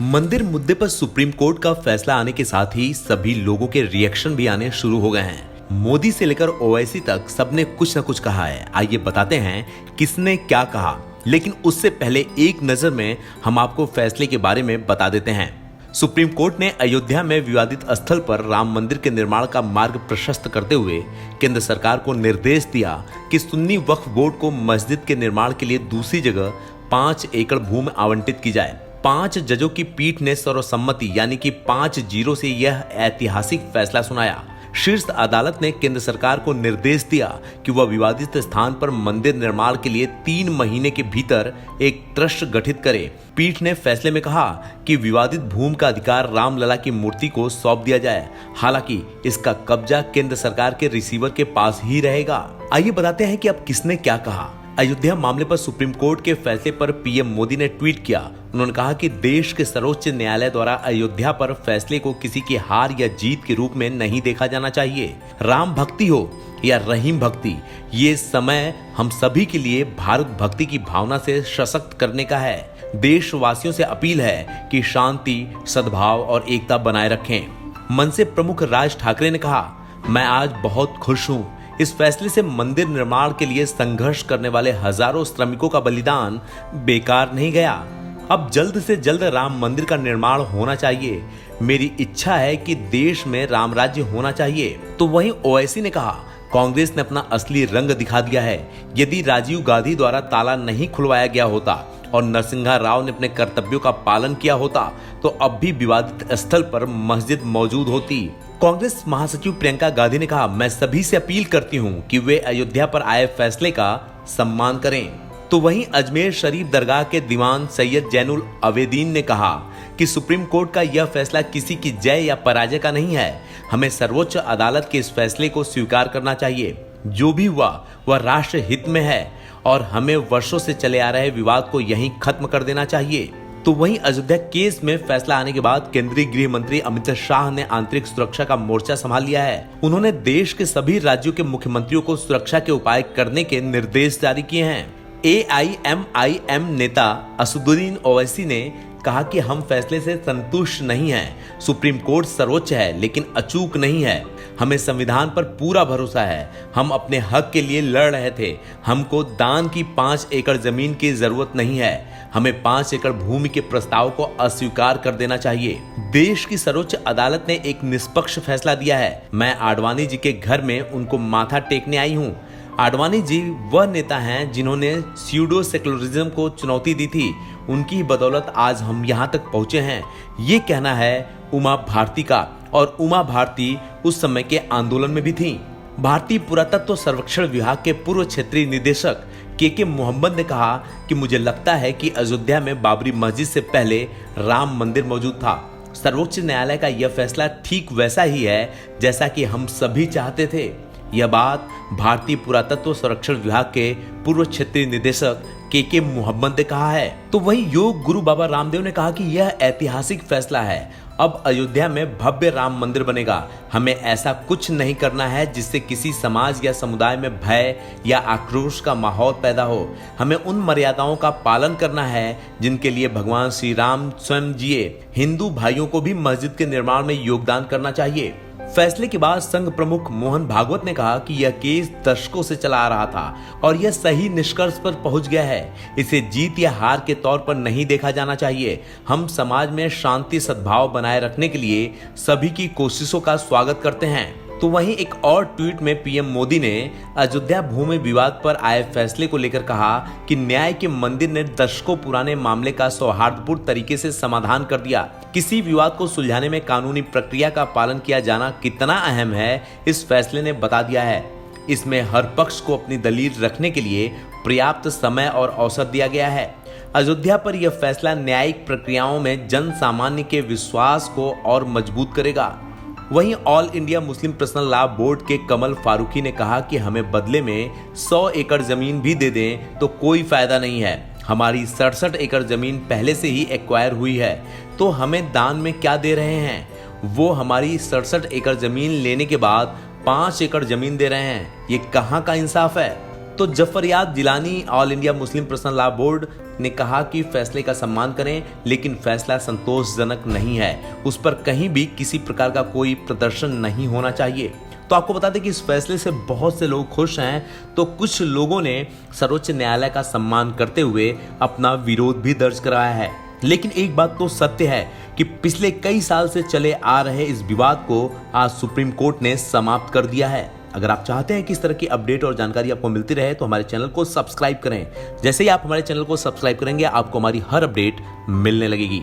मंदिर मुद्दे पर सुप्रीम कोर्ट का फैसला आने के साथ ही सभी लोगों के रिएक्शन भी आने शुरू हो गए हैं। मोदी से लेकर ओवैसी तक सबने कुछ न कुछ कहा है। आइए बताते हैं किसने क्या कहा, लेकिन उससे पहले एक नजर में हम आपको फैसले के बारे में बता देते हैं। सुप्रीम कोर्ट ने अयोध्या में विवादित स्थल पर राम मंदिर के निर्माण का मार्ग प्रशस्त करते हुए केंद्र सरकार को निर्देश दिया कि सुन्नी वक्फ बोर्ड को मस्जिद के निर्माण के लिए दूसरी जगह 5 एकड़ भूमि आवंटित की जाए। 5 जजों की पीठ ने सर्वसम्मति यानी कि 5-0 से यह ऐतिहासिक फैसला सुनाया। शीर्ष अदालत ने केंद्र सरकार को निर्देश दिया कि वह विवादित स्थान पर मंदिर निर्माण के लिए 3 महीने के भीतर एक ट्रस्ट गठित करे। पीठ ने फैसले में कहा कि विवादित भूमि का अधिकार रामलला की मूर्ति को सौंप दिया जाए। हालांकि इसका कब्जा केंद्र सरकार के रिसीवर के पास ही रहेगा। आइए बताते हैं कि अब किसने क्या कहा। अयोध्या मामले पर सुप्रीम कोर्ट के फैसले पर पीएम मोदी ने ट्वीट किया। उन्होंने कहा कि देश के सर्वोच्च न्यायालय द्वारा अयोध्या पर फैसले को किसी की हार या जीत के रूप में नहीं देखा जाना चाहिए। राम भक्ति हो या रहीम भक्ति, ये समय हम सभी के लिए भारत भक्ति की भावना से सशक्त करने का है। देशवासियों से अपील है कि शांति, सद्भाव और एकता बनाए रखें। मनसे प्रमुख राज ठाकरे ने कहा, मैं आज बहुत खुश हूँ। इस फैसले से मंदिर निर्माण के लिए संघर्ष करने वाले हजारों श्रमिकों का बलिदान बेकार नहीं गया। अब जल्द से जल्द राम मंदिर का निर्माण होना चाहिए। मेरी इच्छा है कि देश में राम राज्य होना चाहिए। तो वहीं ओवैसी ने कहा, कांग्रेस ने अपना असली रंग दिखा दिया है। यदि राजीव गांधी द्वारा ताला नहीं खुलवाया गया होता और नरसिम्हा राव ने अपने कर्तव्यों का पालन किया होता तो अब भी विवादित स्थल पर मस्जिद मौजूद होती। कांग्रेस महासचिव प्रियंका गांधी ने कहा, मैं सभी से अपील करती हूं कि वे अयोध्या पर आए फैसले का सम्मान करें। तो वहीं अजमेर शरीफ दरगाह के दीवान सैयद जैनुल आवेदीन ने कहा कि सुप्रीम कोर्ट का यह फैसला किसी की जय या पराजय का नहीं है। हमें सर्वोच्च अदालत के इस फैसले को स्वीकार करना चाहिए। जो भी हुआ वह राष्ट्र हित में है और हमें वर्षों से चले आ रहे विवाद को यहीं खत्म कर देना चाहिए। तो वहीं अयोध्या केस में फैसला आने के बाद केंद्रीय गृह मंत्री अमित शाह ने आंतरिक सुरक्षा का मोर्चा संभाल लिया है। उन्होंने देश के सभी राज्यों के मुख्यमंत्रियों को सुरक्षा के उपाय करने के निर्देश जारी किए हैं। AIMIM नेता असदुद्दीन ओवैसी ने कहा कि हम फैसले से संतुष्ट नहीं हैं। सुप्रीम कोर्ट सर्वोच्च है लेकिन अचूक नहीं है। हमें संविधान पर पूरा भरोसा है। हम अपने हक के लिए लड़ रहे थे। हमको दान की 5 एकड़ जमीन की जरूरत नहीं है। हमें 5 एकड़ भूमि के प्रस्ताव को अस्वीकार कर देना चाहिए। देश की सर्वोच्च अदालत ने एक निष्पक्ष फैसला दिया है। मैं आडवाणी जी के घर में उनको माथा टेकने आई हूँ। आडवाणी जी वह नेता हैं जिन्होंने स्यूडो सेकुलरिज्म को चुनौती दी थी। उनकी बदौलत आज हम यहाँ तक पहुंचे हैं। ये कहना है उमा भारती का, और उमा भारती उस समय के आंदोलन में भी थी। भारतीय पुरातत्व सर्वेक्षण विभाग के पूर्व क्षेत्रीय निदेशक के मोहम्मद ने कहा कि मुझे लगता है कि अयोध्या में बाबरी मस्जिद से पहले राम मंदिर मौजूद था। सर्वोच्च न्यायालय का यह फैसला ठीक वैसा ही है जैसा कि हम सभी चाहते थे। यह बात भारतीय पुरातत्व संरक्षण विभाग के पूर्व क्षेत्रीय निदेशक के मोहम्मद ने कहा है। तो वहीं योग गुरु बाबा रामदेव ने कहा कि यह ऐतिहासिक फैसला है। अब अयोध्या में भव्य राम मंदिर बनेगा। हमें ऐसा कुछ नहीं करना है जिससे किसी समाज या समुदाय में भय या आक्रोश का माहौल पैदा हो। हमें उन मर्यादाओं का पालन करना है जिनके लिए भगवान श्री राम स्वयं जिए। हिंदू भाइयों को भी मस्जिद के निर्माण में योगदान करना चाहिए। फैसले के बाद संघ प्रमुख मोहन भागवत ने कहा कि यह केस दशकों से चला आ रहा था और यह सही निष्कर्ष पर पहुंच गया है। इसे जीत या हार के तौर पर नहीं देखा जाना चाहिए। हम समाज में शांति सद्भाव बनाए रखने के लिए सभी की कोशिशों का स्वागत करते हैं। तो वहीं एक और ट्वीट में पीएम मोदी ने अयोध्या भूमि विवाद पर आए फैसले को लेकर कहा कि न्याय के मंदिर ने दशकों पुराने मामले का सौहार्दपूर्ण तरीके से समाधान कर दिया। किसी विवाद को सुलझाने में कानूनी प्रक्रिया का पालन किया जाना कितना अहम है, इस फैसले ने बता दिया है। इसमें हर पक्ष को अपनी दलील रखने के लिए पर्याप्त समय और अवसर दिया गया है। अयोध्या पर यह फैसला न्यायिक प्रक्रियाओं में जन सामान्य के विश्वास को और मजबूत करेगा। वहीं all India Muslim personal law board के कमल फारूकी ने कहा कि हमें बदले में 100 एकड़ जमीन भी दे दें तो कोई फायदा नहीं है। हमारी 67 एकड़ जमीन पहले से ही एक्वायर हुई है, तो हमें दान में क्या दे रहे हैं। वो हमारी 67 एकड़ जमीन लेने के बाद 5 एकड़ जमीन दे रहे हैं। ये कहाँ का इंसाफ है। तो Zafaryab Jilani all India Muslim personal law board ने कहा कि फैसले का सम्मान करें, लेकिन फैसला संतोषजनक नहीं है, उस पर कहीं भी किसी प्रकार का कोई प्रदर्शन नहीं होना चाहिए। तो आपको बता दें कि इस फैसले से बहुत से लोग खुश हैं, तो कुछ लोगों ने सर्वोच्च न्यायालय का सम्मान करते हुए अपना विरोध भी दर्ज कराया है। लेकिन एक बात तो सत्य है कि पिछले कई साल से चले आ रहे इस विवाद को आज सुप्रीम कोर्ट ने समाप्त कर दिया है। अगर आप चाहते हैं कि इस तरह की अपडेट और जानकारी आपको मिलती रहे तो हमारे चैनल को सब्सक्राइब करें। जैसे ही आप हमारे चैनल को सब्सक्राइब करेंगे आपको हमारी हर अपडेट मिलने लगेगी।